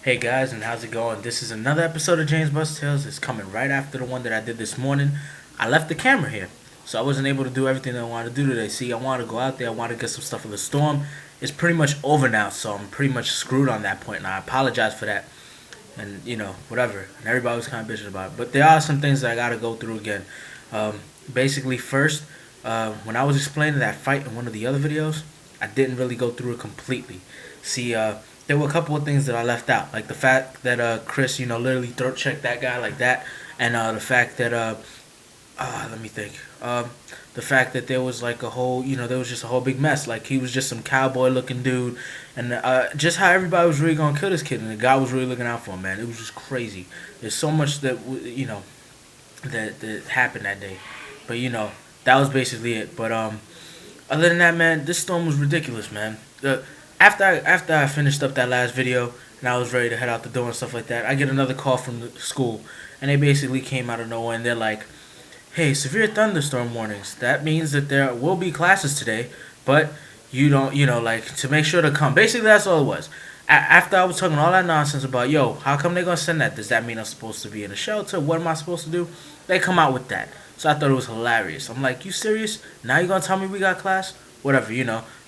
Hey guys, and how's it going? This is another episode of James Bust Tales. It's coming right after the one that I did this morning. I left the camera here, so I wasn't able to do everything that I wanted to do today. See, I wanted to go out there, I wanted to get some stuff for the storm. It's pretty much over now, so I'm pretty much screwed on that point, and I apologize for that. And, whatever. And everybody was kind of bitching about it. But there are some things that I got to go through again. Basically, first, when I was explaining that fight in one of the other videos, I didn't really go through it completely. See, there were a couple of things that I left out, like the fact that Chris, literally throat checked that guy like that, and the fact that let me think, the fact that there was like a whole, there was just a whole big mess. Like he was just some cowboy looking dude, and just how everybody was really gonna kill this kid, and the guy was really looking out for him, man. It was just crazy. There's so much that that happened that day, but that was basically it. But other than that, man, this storm was ridiculous, man. After I finished up that last video and I was ready to head out the door and stuff like that, I get another call from the school, and they basically came out of nowhere and they're like, "Hey, severe thunderstorm warnings. That means that there will be classes today, but you don't, like to make sure to come." Basically, that's all it was. After I was talking all that nonsense about, yo, how come they're gonna send that? Does that mean I'm supposed to be in a shelter? What am I supposed to do? They come out with that. So I thought it was hilarious. I'm like, you serious? Now you gonna tell me we got class? Whatever,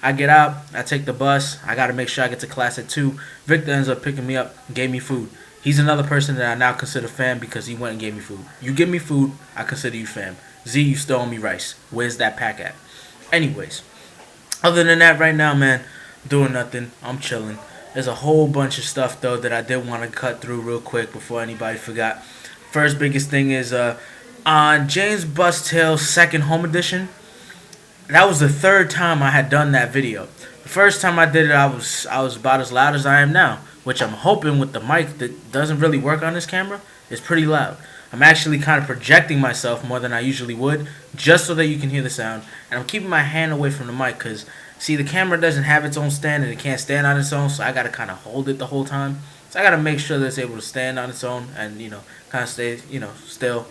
I get out, I take the bus, I gotta make sure I get to class at 2. Victor ends up picking me up and gave me food. He's another person that I now consider fam because he went and gave me food. You give me food, I consider you fam. Z, you still owe me rice. Where's that pack at? Anyways, other than that, right now, man, doing nothing. I'm chilling. There's a whole bunch of stuff, though, that I did want to cut through real quick before anybody forgot. First biggest thing is on James Bust Tales' second home edition, that was the third time I had done that video. The first time I did it, I was about as loud as I am now, which I'm hoping with the mic that doesn't really work on this camera is pretty loud. I'm actually kind of projecting myself more than I usually would, just so that you can hear the sound. And I'm keeping my hand away from the mic because, see, the camera doesn't have its own stand and it can't stand on its own, so I got to kind of hold it the whole time. So I got to make sure that it's able to stand on its own and, kind of stay, still.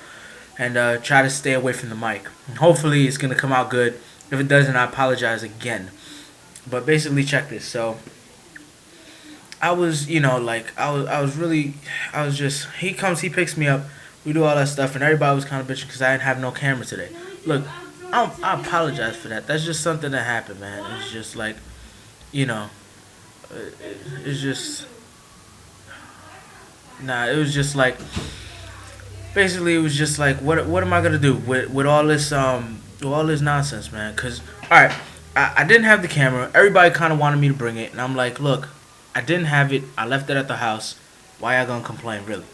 And try to stay away from the mic. And hopefully it's going to come out good. If it doesn't, I apologize again. But basically, check this. So, I was, he comes, he picks me up. We do all that stuff, and everybody was kind of bitching because I didn't have no camera today. Look, I apologize for that. That's just something that happened, man. It's just like, it's just, it was just like, basically, it was just like, what am I gonna do with all this nonsense, man? Cause all right, I didn't have the camera. Everybody kind of wanted me to bring it, and I'm like, look, I didn't have it. I left it at the house. Why y'all gonna complain, really?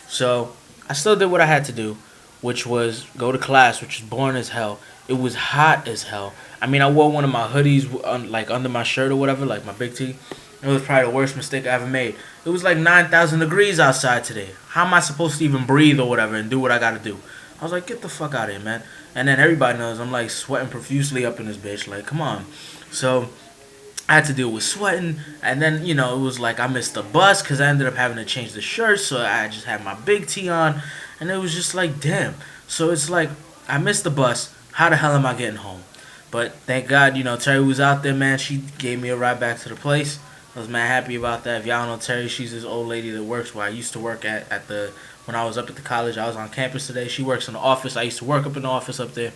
So I still did what I had to do, which was go to class, which was boring as hell. It was hot as hell. I mean, I wore one of my hoodies like under my shirt or whatever, like my big tee. It was probably the worst mistake I ever made. It was like 9,000 degrees outside today. How am I supposed to even breathe or whatever and do what I gotta do? I was like, get the fuck out of here, man. And then everybody knows I'm like sweating profusely up in this bitch. Like, come on. So I had to deal with sweating. And then, it was like I missed the bus because I ended up having to change the shirt. So I just had my big tee on. And it was just like, damn. So it's like, I missed the bus. How the hell am I getting home? But thank God, Terry was out there, man. She gave me a ride back to the place. I was mad happy about that. If y'all don't know Terry, she's this old lady that works where I used to work at the, when I was up at the college. I was on campus today. She works in the office. I used to work up in the office up there.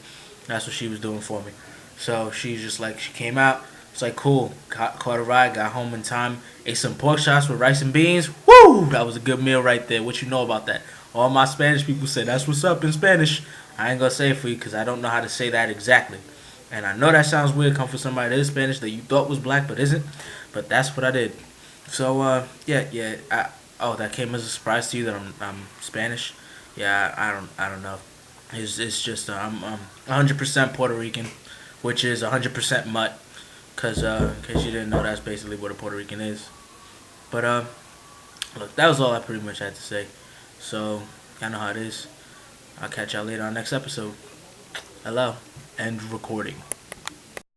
That's what she was doing for me. So she's just like, she came out. It's like, cool. Caught a ride, got home in time. Ate some pork chops with rice and beans. Woo! That was a good meal right there. What you know about that? All my Spanish people say, that's what's up in Spanish. I ain't going to say it for you because I don't know how to say that exactly. And I know that sounds weird coming from somebody that is Spanish that you thought was black but isn't. But that's what I did. So, yeah. That came as a surprise to you that I'm Spanish. Yeah, I don't know. It's just I'm 100% Puerto Rican, which is 100% mutt. Cause in case you didn't know, that's basically what a Puerto Rican is. But look, that was all I pretty much had to say. So y'all know how it is. I'll catch y'all later on next episode. Hello, end recording.